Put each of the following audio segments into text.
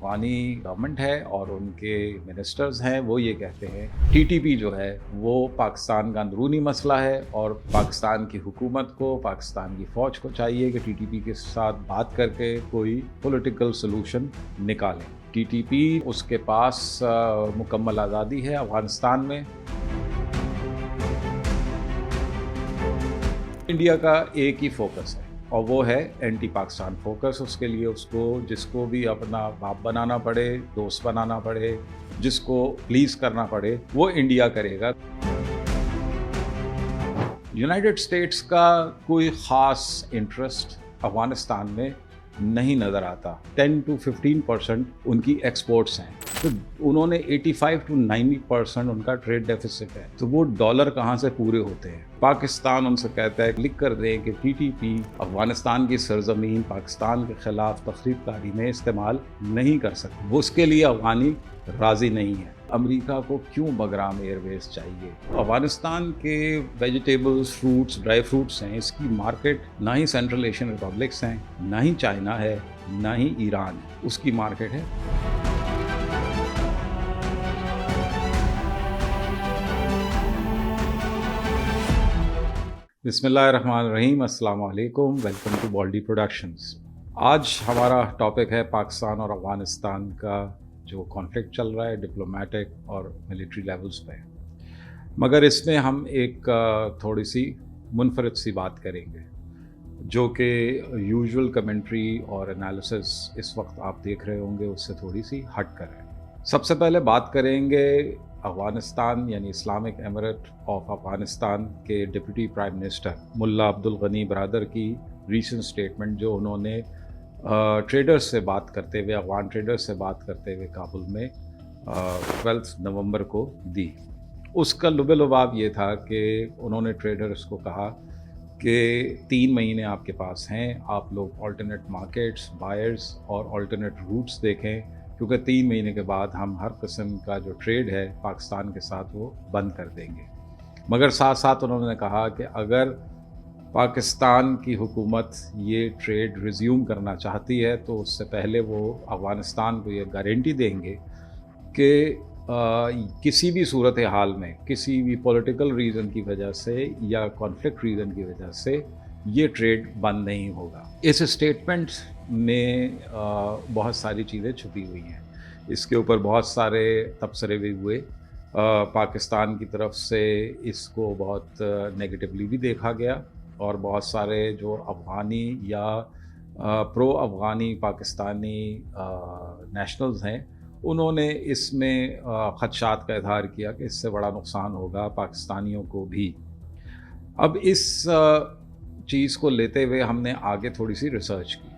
Afghani government ہے اور ان کے منسٹرز ہیں وہ یہ کہتے ہیں ٹی ٹی پی جو ہے وہ پاکستان کا اندرونی مسئلہ ہے اور پاکستان کی حکومت کو پاکستان کی فوج کو چاہیے کہ ٹی ٹی پی کے ساتھ بات کر کے کوئی پولیٹیکل سلوشن نکالیں۔ ٹی ٹی پی اس کے پاس مکمل آزادی ہے افغانستان میں۔ انڈیا کا ایک ہی فوکس ہے اور وہ ہے اینٹی پاکستان فوکس۔ اس کے لیے جس کو بھی اپنا باپ بنانا پڑے، دوست بنانا پڑے، جس کو پلیز کرنا پڑے وہ انڈیا کرے گا۔ یونائٹڈ اسٹیٹس کا کوئی خاص انٹرسٹ افغانستان میں نہیں نظر آتا۔ 10 to 15% ان کی ایکسپورٹس ہیں، تو انہوں نے 85 to 90% ان کا ٹریڈ ڈیفیسٹ ہے، تو وہ ڈالر کہاں سے پورے ہوتے ہیں؟ پاکستان ان سے کہتا ہے لکھ کر دیں کہ ٹی ٹی پی افغانستان کی سرزمین پاکستان کے خلاف تخریب کاری میں استعمال نہیں کر سکتے، وہ اس کے لیے افغانی راضی نہیں ہے۔ امریکہ کو کیوں بگرام ایئر ویز چاہیے؟ افغانستان کے ویجیٹیبلز، فروٹس، ڈرائی فروٹس ہیں، اس کی مارکیٹ نہ ہی سینٹرل ایشین ریپبلکس ہیں، نہ ہی چائنا ہے، نہ ہی ایران ہے، اس کی مارکیٹ ہے۔ بسم اللہ الرحمن الرحیم، السلام علیکم، ویلکم ٹو بالڈی پروڈکشنز۔ آج ہمارا ٹاپک ہے پاکستان اور افغانستان کا جو کانفلکٹ چل رہا ہے ڈپلومیٹک اور ملٹری لیولز پہ، مگر اس میں ہم ایک تھوڑی سی منفرد سی بات کریں گے جو کہ یوزول کمنٹری اور انالیسس اس وقت آپ دیکھ رہے ہوں گے اس سے تھوڑی سی ہٹ کر ہے۔ سب سے پہلے بات کریں گے افغانستان یعنی اسلامک ایمریٹ آف افغانستان کے ڈپٹی پرائم منسٹر ملا عبدالغنی برادر کی ریسنٹ اسٹیٹمنٹ جو انہوں نے ٹریڈرز سے بات کرتے ہوئے، افغان ٹریڈرز سے بات کرتے ہوئے کابل میں 12 نومبر کو دی۔ اس کا لب لباب یہ تھا کہ انہوں نے ٹریڈرز کو کہا کہ 3 مہینے آپ کے پاس ہیں، آپ لوگ آلٹرنیٹ مارکیٹس، بائرز اور آلٹرنیٹ روٹس دیکھیں، کیونکہ 3 مہینے کے بعد ہم ہر قسم کا جو ٹریڈ ہے پاکستان کے ساتھ وہ بند کر دیں گے۔ مگر ساتھ ساتھ انہوں نے کہا کہ اگر پاکستان کی حکومت یہ ٹریڈ ریزیوم کرنا چاہتی ہے تو اس سے پہلے وہ افغانستان کو یہ گارنٹی دیں گے کہ کسی بھی صورتحال میں، کسی بھی پولیٹیکل ریزن کی وجہ سے یا کانفلکٹ ریزن کی وجہ سے یہ ٹریڈ بند نہیں ہوگا۔ اس اسٹیٹمنٹ میں بہت ساری چیزیں چھپی ہوئی ہیں، اس کے اوپر بہت سارے تبصرے بھی ہوئے۔ پاکستان کی طرف سے اس کو بہت نیگیٹیولی بھی دیکھا گیا اور بہت سارے جو افغانی یا پرو افغانی پاکستانی نیشنلز ہیں انہوں نے اس میں خدشات کا اظہار کیا کہ اس سے بڑا نقصان ہوگا پاکستانیوں کو بھی۔ اب اس چیز کو لیتے ہوئے ہم نے آگے تھوڑی سی ریسرچ کی۔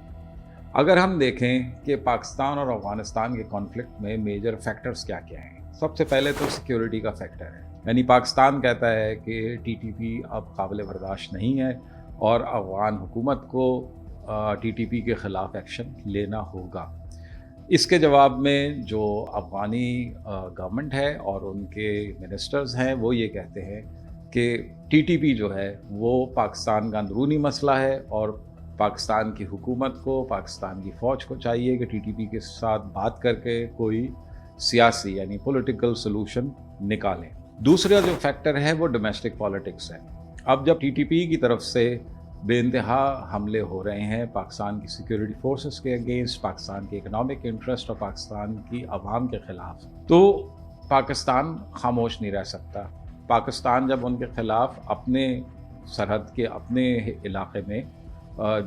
اگر ہم دیکھیں کہ پاکستان اور افغانستان کے کانفلکٹ میں میجر فیکٹرز کیا کیا ہیں، سب سے پہلے تو سیکیورٹی کا فیکٹر ہے، یعنی پاکستان کہتا ہے کہ ٹی ٹی پی اب قابل برداشت نہیں ہے اور افغان حکومت کو ٹی ٹی پی کے خلاف ایکشن لینا ہوگا۔ اس کے جواب میں جو افغانی گورنمنٹ ہے اور ان کے منسٹرز ہیں وہ یہ کہتے ہیں کہ ٹی ٹی پی جو ہے وہ پاکستان کا اندرونی مسئلہ ہے اور پاکستان کی حکومت کو، پاکستان کی فوج کو چاہیے کہ ٹی ٹی پی کے ساتھ بات کر کے کوئی سیاسی یعنی پولیٹیکل سلوشن نکالیں۔ دوسرا جو فیکٹر ہے وہ ڈومیسٹک پالیٹکس ہے۔ اب جب ٹی ٹی پی کی طرف سے بے انتہا حملے ہو رہے ہیں پاکستان کی سیکیورٹی فورسز کے اگینسٹ، پاکستان کے اکنامک انٹرسٹ اور پاکستان کی عوام کے خلاف، تو پاکستان خاموش نہیں رہ سکتا۔ پاکستان جب ان کے خلاف اپنے سرحد کے اپنے علاقے میں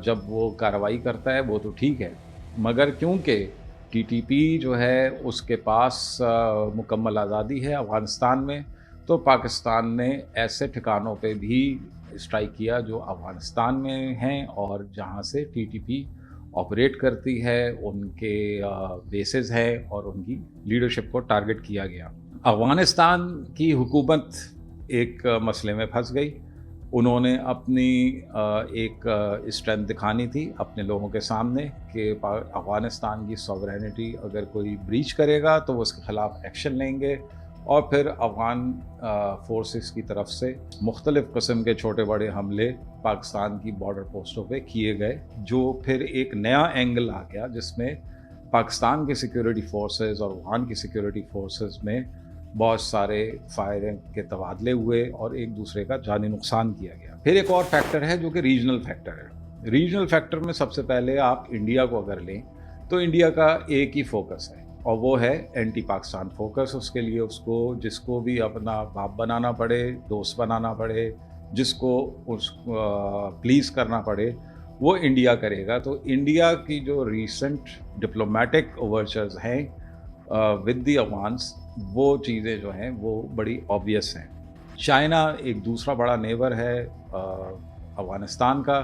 جب وہ کارروائی کرتا ہے وہ تو ٹھیک ہے، مگر کیونکہ ٹی ٹی پی جو ہے اس کے پاس مکمل آزادی ہے افغانستان میں، تو پاکستان نے ایسے ٹھکانوں پہ بھی اسٹرائک کیا جو افغانستان میں ہیں اور جہاں سے ٹی ٹی پی آپریٹ کرتی ہے، ان کے بیسز ہیں اور ان کی لیڈرشپ کو ٹارگٹ کیا گیا۔ افغانستان کی حکومت ایک مسئلے میں پھنس گئی۔ انہوں نے اپنی ایک اسٹرینتھ دکھانی تھی اپنے لوگوں کے سامنے کہ افغانستان کی سوورینٹی اگر کوئی بریچ کرے گا تو وہ اس کے خلاف ایکشن لیں گے، اور پھر افغان فورسز کی طرف سے مختلف قسم کے چھوٹے بڑے حملے پاکستان کی بارڈر پوسٹوں پہ کیے گئے، جو پھر ایک نیا اینگل آ گیا جس میں पाकिस्तान के सिक्योरिटी फोर्सेस और अफगान की सिक्योरिटी फोर्सेस में बहुत सारे फायरिंग के तबादले हुए और एक दूसरे का जानी नुकसान किया गया। फिर एक और फैक्टर है जो कि रीजनल फैक्टर है। रीजनल फैक्टर में सबसे पहले आप इंडिया को अगर लें तो इंडिया का एक ही फोकस है और वो है एंटी पाकिस्तान फोकस। उसके लिए उसको जिसको भी अपना बाप बनाना पड़े, दोस्त बनाना पड़े, जिसको उस प्लीज़ करना पड़े, वो इंडिया करेगा। तो इंडिया की जो रीसेंट डिप्लोमेटिक ओवरचर्स हैं विद द अफगान्स, वो चीज़ें जो हैं वो बड़ी ऑब्वियस हैं। चाइना एक दूसरा बड़ा नेबर है अफगानिस्तान का।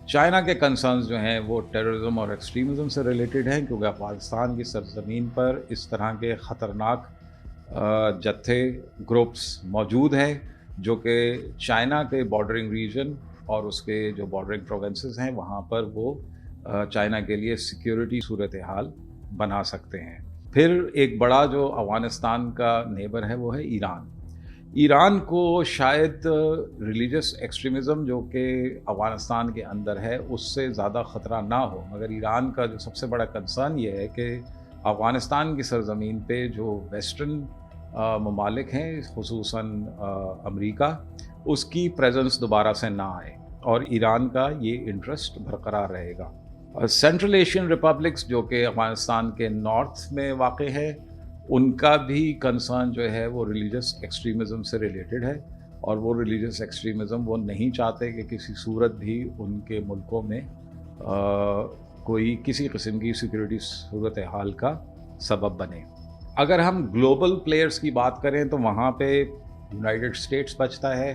चाइना के कंसर्न्स जो हैं वो टेररिज्म और एक्सट्रीमिज़म से रिलेटेड हैं, क्योंकि अफगानिस्तान की सरजमीन पर इस तरह के ख़तरनाक जत्थे ग्रुप्स मौजूद हैं जो कि चाइना के बॉर्डरिंग रीजन और उसके जो बॉर्डरिंग प्रोविंसेस हैं वहाँ पर वो चाइना के लिए सिक्योरिटी सूरत हाल बना सकते हैं। फिर एक बड़ा जो अफगानिस्तान का नेबर है वो है ईरान। ईरान को शायद रिलीजियस एक्सट्रीमिज़म जो कि अफगानिस्तान के अंदर है उससे ज़्यादा ख़तरा ना हो, मगर ईरान का जो सबसे बड़ा कंसर्न ये है कि अफगानिस्तान की सरज़मीन पे जो वेस्टर्न ममालिक हैं, खुसूसन अमेरिका, उसकी प्रेजेंस दोबारा से ना आए और ईरान का ये इंटरेस्ट बरकरार रहेगा। सेंट्रल एशियन रिपब्लिक्स जो कि अफगानिस्तान के नॉर्थ में वाक़ है, उनका भी कंसर्न जो है वो रिलीजियस एक्सट्रीमिज़म से रिलेटेड है और वो रिलीजियस एक्सट्रीमिज़म वो नहीं चाहते कि किसी सूरत भी उनके मुल्कों में कोई किसी किस्म की सिक्योरिटी सूरत हाल का सबब बने। अगर हम ग्लोबल प्लेयर्स की बात करें तो वहाँ पे यूनाइटेड स्टेट्स बचता है।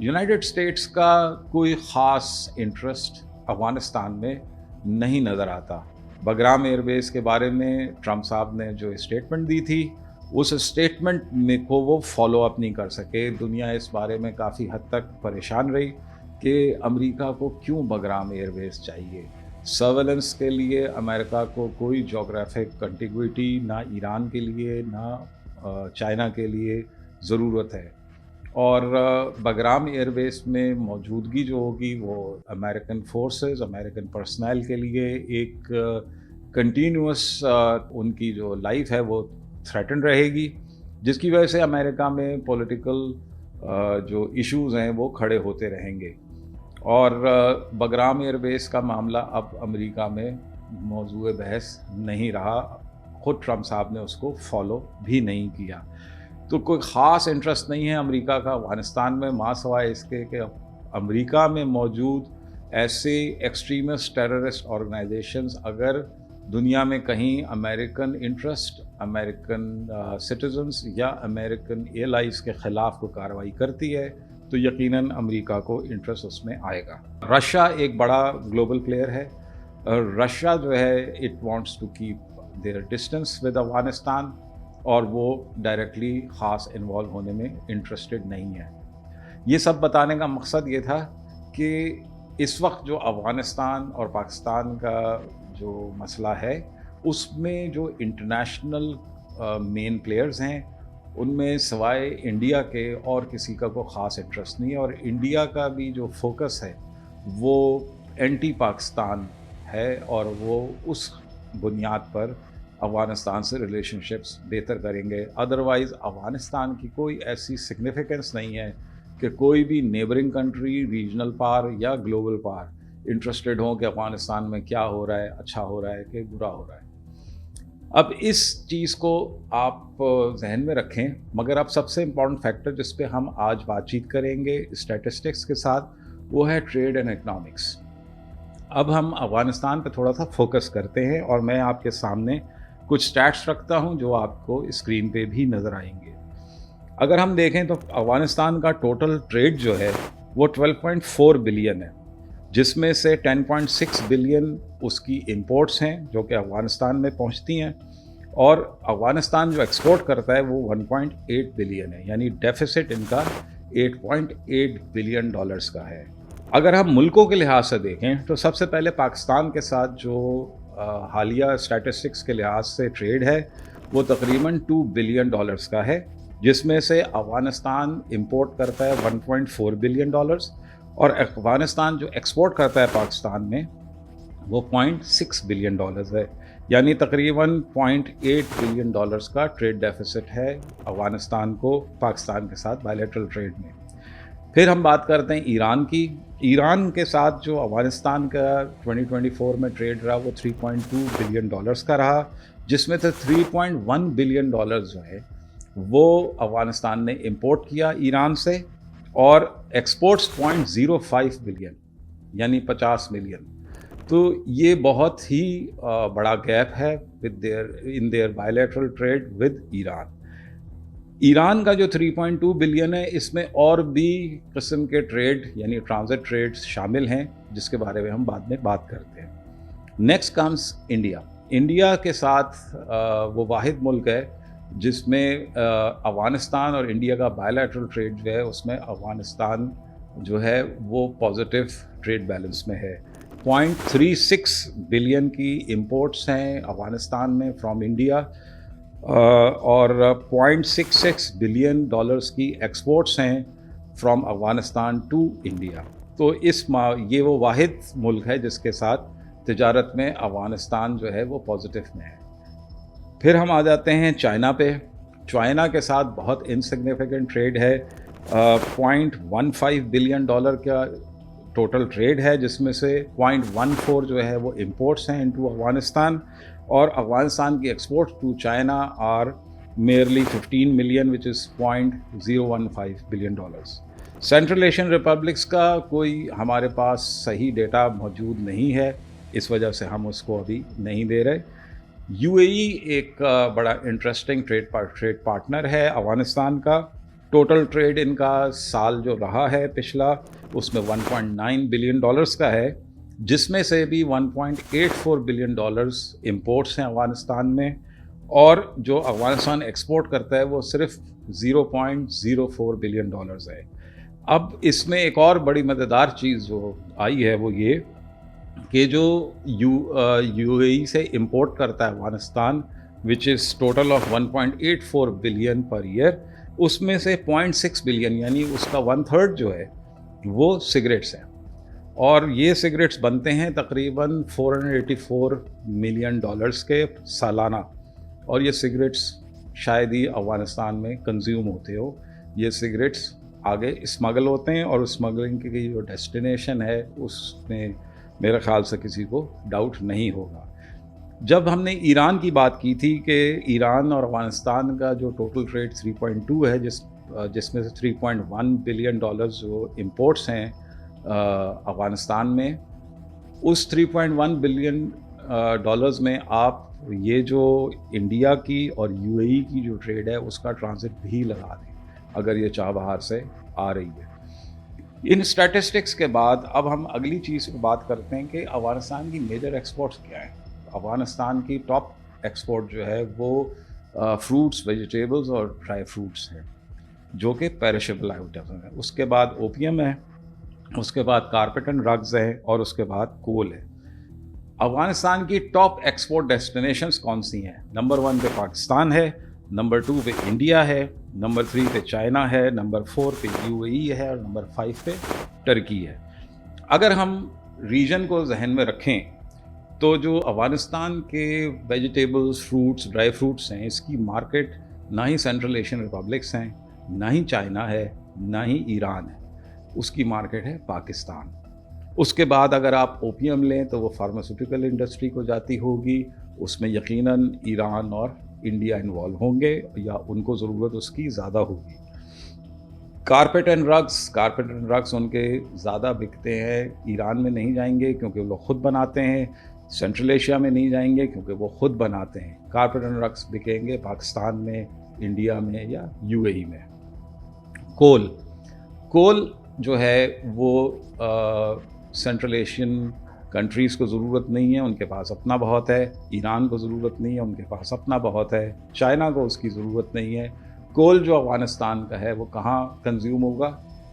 यूनाइटेड स्टेट्स का कोई ख़ास इंटरेस्ट अफ़गानिस्तान में नहीं नज़र आता। बगराम एयरबेस के बारे में ट्रंप साहब ने जो स्टेटमेंट दी थी, उस स्टेटमेंट में को वो फॉलो अप नहीं कर सके। दुनिया इस बारे में काफ़ी हद तक परेशान रही कि अमेरिका को क्यों बगराम एयरबेस चाहिए। सर्वेलेंस के लिए अमेरिका को कोई जोग्राफिक कंटिग्यूटी ना ईरान के लिए ना चाइना के लिए ज़रूरत है, और बगराम एयरबेस में मौजूदगी जो होगी वो अमेरिकन फोर्सेस, अमेरिकन पर्सनल के लिए एक कंटिन्यूस उनकी जो लाइफ है वो थ्रेटन रहेगी, जिसकी वजह से अमेरिका में पॉलिटिकल जो इश्यूज़ हैं वो खड़े होते रहेंगे। और बगराम एयरबेस का मामला अब अमेरिका में मौजूद बहस नहीं रहा, ख़ुद ट्रंप साहब ने उसको फॉलो भी नहीं किया। तो कोई ख़ास इंटरेस्ट नहीं है अमेरिका का अफ़गानिस्तान में, माँ सवाए इसके कि अमेरिका में मौजूद ऐसे एक्सट्रीमिस्ट टेररिस्ट ऑर्गेनाइजेशंस अगर दुनिया में कहीं अमेरिकन इंटरेस्ट, अमेरिकन सिटीजन्स या अमेरिकन एलाइज के ख़िलाफ़ कोई कार्रवाई करती है तो यकीनन अमेरिका को इंटरेस्ट उसमें आएगा। रशिया एक बड़ा ग्लोबल प्लेयर है। रशिया जो है it wants to keep their distance with Afghanistan और वो डायरेक्टली ख़ास इन्वॉल्व होने में इंटरेस्टेड नहीं है। ये सब बताने का मकसद ये था कि इस वक्त जो अफ़गानिस्तान और पाकिस्तान का जो मसला है उसमें जो इंटरनेशनल मेन प्लेयर्स हैं उनमें सिवाय इंडिया के और किसी का कोई ख़ास इंटरेस्ट नहीं है, और इंडिया का भी जो फोकस है वो एंटी पाकिस्तान है और वो उस बुनियाद पर अफ़गानिस्तान से रिलेशनशिप्स बेहतर करेंगे। अदरवाइज़ अफ़गानिस्तान की कोई ऐसी सिग्निफिकेंस नहीं है कि कोई भी नेबरिंग कंट्री, रीजनल पावर या ग्लोबल पावर इंटरेस्टेड हो कि अफ़गानिस्तान में क्या हो रहा है, अच्छा हो रहा है कि बुरा हो रहा है। अब इस चीज़ को आप जहन में रखें, मगर अब सबसे इम्पॉर्टेंट फैक्टर जिस पे हम आज बातचीत करेंगे स्टैटिस्टिक्स के साथ वो है ट्रेड एंड इकनॉमिक्स। अब हम अफ़गानिस्तान पे थोड़ा सा फोकस करते हैं और मैं आपके सामने कुछ स्टैट्स रखता हूं जो आपको स्क्रीन पे भी नज़र आएंगे। अगर हम देखें तो अफ़गानिस्तान का टोटल ट्रेड जो है वो 12.4 बिलियन है, जिसमें से 10.6 बिलियन उसकी इंपोर्ट्स हैं जो कि अफ़गानिस्तान में पहुंचती हैं, और अफ़गानिस्तान जो एक्सपोर्ट करता है वो 1.8 बिलियन है, यानी डेफिसिट इनका 8.8 बिलियन डॉलर्स का है। अगर हम मुल्कों के लिहाज से देखें तो सबसे पहले पाकिस्तान के साथ जो हालिया स्टैटिस्टिक्स के लिहाज से ट्रेड है वो तकरीबन 2 बिलियन डॉलर्स का है, जिसमें से अफ़गानिस्तान इंपोर्ट करता है 1.4 बिलियन डॉलर्स और अफ़गानिस्तान जो एक्सपोर्ट करता है पाकिस्तान में वो 0.6 बिलियन डॉलर्स है। यानी तकरीबन $0.8 बिलियन का ट्रेड डेफिसिट है अफगानिस्तान को पाकिस्तान के साथ बायलैटरल ट्रेड में। फिर हम बात करते हैं ईरान की। ईरान के साथ जो अफगानिस्तान का 2024 में ट्रेड रहा वो $3.2 बिलियन का रहा, जिसमें से $3.1 बिलियन जो है वो अफगानिस्तान ने इंपोर्ट किया ईरान से, और एक्सपोर्ट्स 0.05 बिलियन यानी 50 मिलियन। तो ये बहुत ही बड़ा गैप है in their bilateral trade with Iran. Iran का जो 3.2 बिलियन है, इसमें और भी किस्म के ट्रेड यानी ट्रांजिट ट्रेड्स शामिल हैं, जिसके बारे में हम बाद में बात करते हैं। Next comes India. इंडिया के साथ वो वाहिद मुल्क है जिसमें अफगानिस्तान और इंडिया का बायलैटरल ट्रेड जो है, उसमें अफगानिस्तान जो है वो पॉजिटिव ट्रेड बैलेंस में है। 0.36 बिलियन की इंपोर्ट्स हैं अफगानिस्तान में फ्रॉम इंडिया, और $0.66 बिलियन की एक्सपोर्ट्स हैं फ्रॉम अफगानिस्तान टू इंडिया। तो ये वो वाहिद मुल्क है जिसके साथ तिजारत में अफगानिस्तान जो है वो पॉजिटिव में है। फिर हम आ जाते हैं चाइना पे। चाइना के साथ बहुत इनसिग्निफिकेंट ट्रेड है। $0.15 बिलियन का टोटल ट्रेड है, जिसमें से 0.14 जो है वो इंपोर्ट्स हैं इनटू अफगानिस्तान, और अफगानिस्तान की exports to China are merely 15 million which is $0.015 billion. Central Asian republics का कोई हमारे पास सही डेटा मौजूद नहीं है, इस वजह से हम उसको अभी नहीं दे रहे। यूएई एक बड़ा इंटरेस्टिंग ट्रेड पार्टनर है अफगानिस्तान का। टोटल ट्रेड इनका साल जो रहा है पिछला, उसमें $1.9 बिलियन का है, जिसमें से भी $1.84 बिलियन इंपोर्ट्स हैं अफगानिस्तान में, और जो अफगानिस्तान एक्सपोर्ट करता है वो सिर्फ $0.04 बिलियन है। अब इसमें एक और बड़ी मज़ेदार चीज़ जो आई है वो ये कि जो यूएई से इंपोर्ट करता है Afghanistan, which is total of 1.84 billion per year, उसमें से 0.6 बिलियन यानी उसका 1/3 जो है वो सिगरेट्स हैं, और ये सिगरेट्स बनते हैं तकरीबन $484 मिलियन के सालाना, और ये सिगरेट्स शायद ही अफगानिस्तान में कंज्यूम होते हो। ये सिगरेट्स आगे स्मगल होते हैं, और स्मगलिंग की जो डेस्टिनेशन है उसमें मेरे ख्याल से किसी को डाउट नहीं होगा। जब हमने ईरान की बात की थी कि ईरान और अफगानिस्तान का जो टोटल ट्रेड 3.2 है, जिसमें से $3.1 बिलियन जो इंपोर्ट्स हैं अफगानिस्तान में, उस $3.1 बिलियन में आप ये जो इंडिया की और यूएई की जो ट्रेड है उसका ट्रांजिट भी लगा दें, अगर ये चाबहार से आ रही है। इन स्टैटिस्टिक्स के बाद अब हम अगली चीज़ पर बात करते हैं कि अफगानिस्तान की मेजर एक्सपोर्ट्स क्या हैं। अफगानिस्तान की टॉप एक्सपोर्ट जो है वो फ्रूट्स, वेजिटेबल्स और ड्राई फ्रूट्स हैं, जो कि पेरिशेबल आइटम है। उसके बाद ओपियम है, उसके बाद कारपेट एंड रग्स है, और उसके बाद कोल है। अफगानिस्तान की टॉप एक्सपोर्ट डेस्टिनेशंस कौन सी हैं? नंबर 1 पे पाकिस्तान है, नंबर 2 पे इंडिया है, नंबर 3 पे चाइना है, नंबर 4 पे यूएई है, और नंबर 5 पे टर्की है। अगर हम रीजन को जहन में रखें तो जो अफगानिस्तान के वेजिटेबल्स, फ्रूट्स, ड्राई फ्रूट्स हैं, इसकी मार्केट ना ही सेंट्रल एशियन रिपब्लिक्स हैं, ना ही चाइना है, ना ही ईरान है, उसकी मार्केट है पाकिस्तान। उसके बाद अगर आप ओपियम लें तो वो फार्मास्यूटिकल इंडस्ट्री को जाती होगी, उसमें यकीनन ईरान और इंडिया इन्वॉल्व होंगे, या उनको ज़रूरत उसकी ज़्यादा होगी। कारपेट एंड रग्स उनके ज़्यादा बिकते हैं, ईरान में नहीं जाएंगे क्योंकि वो लोग ख़ुद बनाते हैं, सेंट्रल एशिया में नहीं जाएंगे क्योंकि वो ख़ुद बनाते हैं। कारपेट एंड रग्स बिकेंगे पाकिस्तान में, इंडिया में या यूएई में। कोल जो है वो सेंट्रल एशियन कंट्रीज़ को ज़रूरत नहीं है, उनके पास अपना बहुत है। ईरान को ज़रूरत नहीं है, उनके पास अपना बहुत है। चाइना को उसकी ज़रूरत नहीं है। कोल जो अफगानिस्तान का है वो कहाँ कंज्यूम होगा?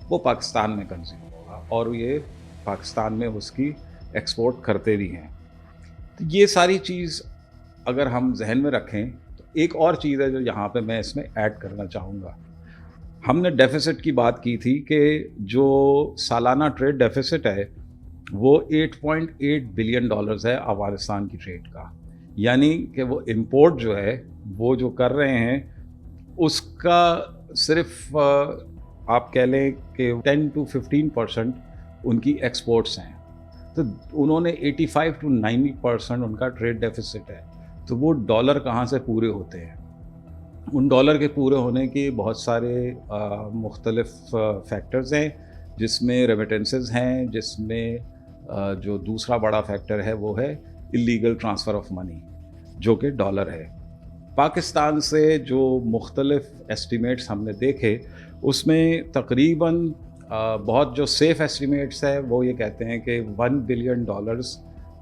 वो पाकिस्तान में कंज्यूम होगा, और ये पाकिस्तान में उसकी एक्सपोर्ट करते भी हैं। तो ये सारी चीज़ अगर हम जहन में रखें तो एक और चीज़ है जो यहाँ पे मैं इसमें ऐड करना चाहूँगा। हमने डेफिसिट की बात की थी कि जो सालाना ट्रेड डेफिसिट है वो $8.8 बिलियन है अफगानिस्तान की ट्रेड का, यानी कि वो इम्पोर्ट जो है वो जो कर रहे हैं उसका सिर्फ आप कह लें कि 10 to 15% उनकी एक्सपोर्ट्स हैं। तो उन्होंने 85 to 90% उनका ट्रेड डेफिसिट है। तो वो डॉलर कहाँ से पूरे होते हैं? उन डॉलर के पूरे होने के बहुत सारे मुख्तलिफ फैक्टर्स हैं, जिसमें रेमिटेंसेस हैं, जिसमें जो दूसरा बड़ा फैक्टर है वो है इलीगल ट्रांसफ़र ऑफ मनी, जो कि डॉलर है। पाकिस्तान से जो मुख्तलिफ एस्टिमेट्स हमने देखे उसमें तकरीबन बहुत जो सेफ़ एस्टिमेट्स है वो ये कहते हैं कि $1 बिलियन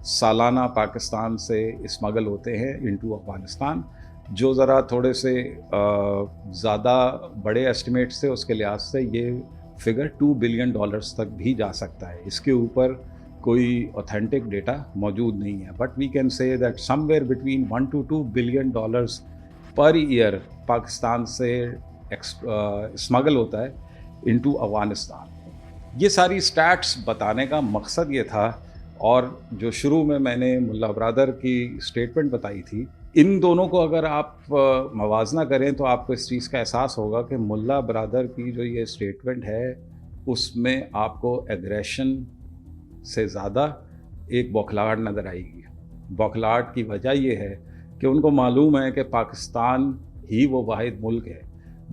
सालाना पाकिस्तान से स्मगल होते हैं इनटू अफ़गानिस्तान। जो ज़रा थोड़े से ज़्यादा बड़े एस्टिमेट्स थे उसके लिहाज से ये फिगर $2 बिलियन तक भी जा सकता है। इसके ऊपर कोई ऑथेंटिक डेटा मौजूद नहीं है, but we can say that somewhere between 1 to 2 billion dollars per year Pakistan से स्मगल होता है इनटू अफ़गानिस्तान। ये सारी स्टैट्स बताने का मकसद ये था, और जो शुरू में मैंने मुल्ला ब्रदर की स्टेटमेंट बताई थी, इन दोनों को अगर आप मवाजना करें तो आपको इस चीज़ का एहसास होगा कि मुल्ला ब्रदर की जो ये स्टेटमेंट है उसमें आपको एग्रेशन से ज़्यादा एक बौखलाहट नज़र आएगी। बौखलाहट की वजह ये है कि उनको मालूम है कि पाकिस्तान ही वो वाहिद मुल्क है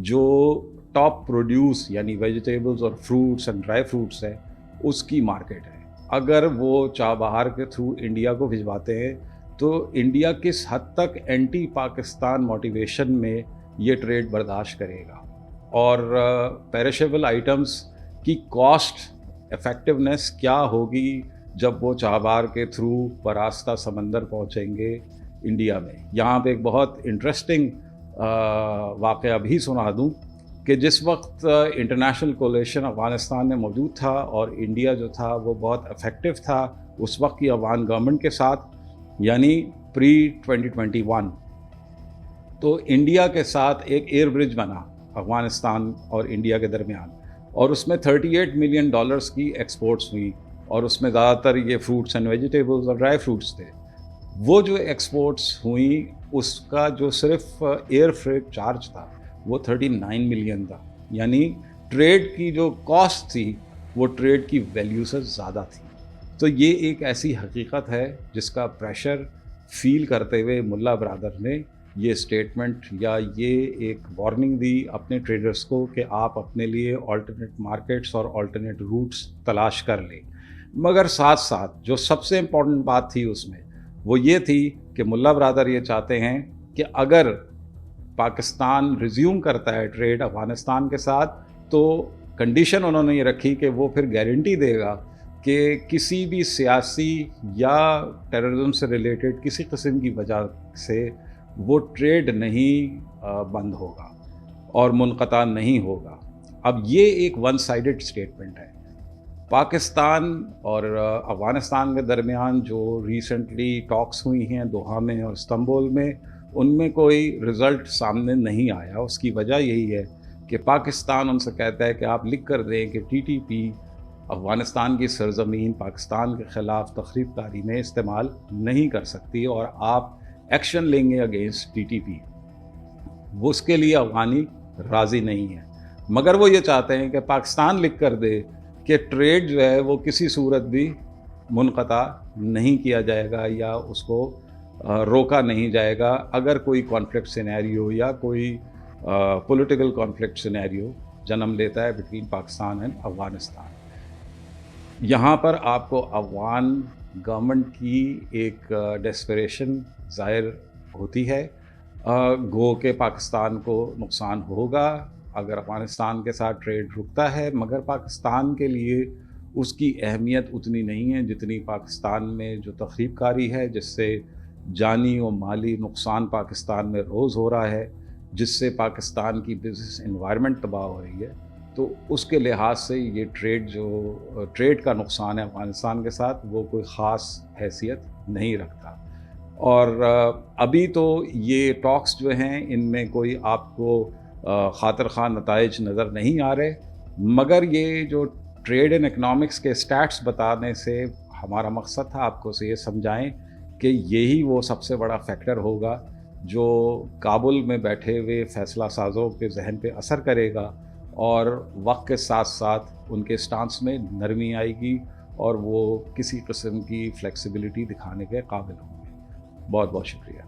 जो टॉप प्रोड्यूस यानी वेजिटेबल्स और फ्रूट्स एंड ड्राई फ्रूट्स है उसकी मार्केट है। अगर वो चाबहार के थ्रू इंडिया को भिजवाते हैं तो इंडिया किस हद तक एंटी पाकिस्तान मोटिवेशन में ये ट्रेड बर्दाश्त करेगा, और पेरिशेबल आइटम्स की कॉस्ट इफ़ेक्टिवनेस क्या होगी जब वो चाबहार के थ्रू बरास्ता समंदर पहुंचेंगे इंडिया में। यहाँ पे एक बहुत इंटरेस्टिंग वाक़या भी सुना दूँ कि जिस वक्त इंटरनेशनल कोलिशन अफ़गानिस्तान में मौजूद था और इंडिया जो था वो बहुत इफ़ेक्टिव था उस वक्त की अफ़गान गवर्नमेंट के साथ, यानी प्री 2021, तो इंडिया के साथ एक एयर ब्रिज बना अफ़गानिस्तान और इंडिया के दरमियान, और उसमें $38 मिलियन की एक्सपोर्ट्स हुई, और उसमें ज़्यादातर ये फ्रूट्स एंड वेजिटेबल्स और ड्राई फ्रूट्स थे। वो जो एक्सपोर्ट्स हुई उसका जो सिर्फ एयर फ्रेट चार्ज था वो 39 मिलियन था, यानी ट्रेड की जो कॉस्ट थी वो ट्रेड की वैल्यू से ज़्यादा थी। तो ये एक ऐसी हकीकत है जिसका प्रेशर फील करते हुए मुल्ला ब्रदर ने ये स्टेटमेंट या ये एक वार्निंग दी अपने ट्रेडर्स को कि आप अपने लिए अल्टरनेट मार्केट्स और अल्टरनेट रूट्स तलाश कर लें। मगर साथ साथ जो सबसे इम्पॉर्टेंट बात थी उसमें वो ये थी कि मुल्ला ब्रदर ये चाहते हैं कि अगर पाकिस्तान रिज्यूम करता है ट्रेड अफ़गानिस्तान के साथ, तो कंडीशन उन्होंने ये रखी कि वो फिर गारंटी देगा कि किसी भी सियासी या टेररिज्म से रिलेटेड किसी किस्म की वजह से वो ट्रेड नहीं बंद होगा और मुनक़ता नहीं होगा। अब ये एक वन साइडेड स्टेटमेंट है। पाकिस्तान और अफ़गानिस्तान के दरमियान जो रिसेंटली टॉक्स हुई हैं दोहा में और इस्तांबुल में, उनमें कोई रिज़ल्ट सामने नहीं आया। उसकी वजह यही है कि पाकिस्तान उनसे कहता है कि आप लिख कर दें कि TTP अफ़गानिस्तान की सरज़मीन पाकिस्तान के ख़िलाफ़ तख़रीबकारी में इस्तेमाल नहीं कर सकती और आप एक्शन लेंगे अगेंस्ट TTP। वो उसके लिए अफ़गानी राज़ी नहीं है, मगर वो ये चाहते हैं कि पाकिस्तान लिख कर दे कि ट्रेड जो है वो किसी सूरत भी मुनक़ता नहीं किया जाएगा या उसको रोका नहीं जाएगा अगर कोई कॉन्फ्लिक्ट सिनेरियो या कोई पॉलिटिकल कॉन्फ्लिक्ट सिनेरियो जन्म लेता है बिटवीन पाकिस्तान एंड अफ़गानिस्तान। यहाँ पर आपको अफ़गान गवर्नमेंट की एक डेस्परेशन ज़ाहिर होती है। गो के पाकिस्तान को नुकसान होगा अगर अफ़गानिस्तान के साथ ट्रेड रुकता है, मगर पाकिस्तान के लिए उसकी अहमियत उतनी नहीं है जितनी पाकिस्तान में जो तख़रीबकारी है, जिससे जानी और माली नुकसान पाकिस्तान में रोज़ हो रहा है, जिससे पाकिस्तान की बिज़नेस एनवायरनमेंट तबाह हो रही है। तो उसके लिहाज से ये ट्रेड का नुकसान है अफ़गानिस्तान के साथ, वो कोई ख़ास हैसियत नहीं रखता। और अभी तो ये टॉक्स जो हैं इनमें कोई आपको खातिर ख़ां नताइज नज़र नहीं आ रहे, मगर ये जो ट्रेड एंड इकनॉमिक्स के स्टैट्स बताने से हमारा मकसद था आपको से ये समझाएं کہ یہی وہ سب سے بڑا فیکٹر ہوگا جو کابل میں بیٹھے ہوئے فیصلہ سازوں کے ذہن پہ اثر کرے گا، اور وقت کے ساتھ ساتھ ان کے سٹانس میں نرمی آئے گی اور وہ کسی قسم کی فلیکسیبلٹی دکھانے کے قابل ہوں گے۔ بہت بہت شکریہ۔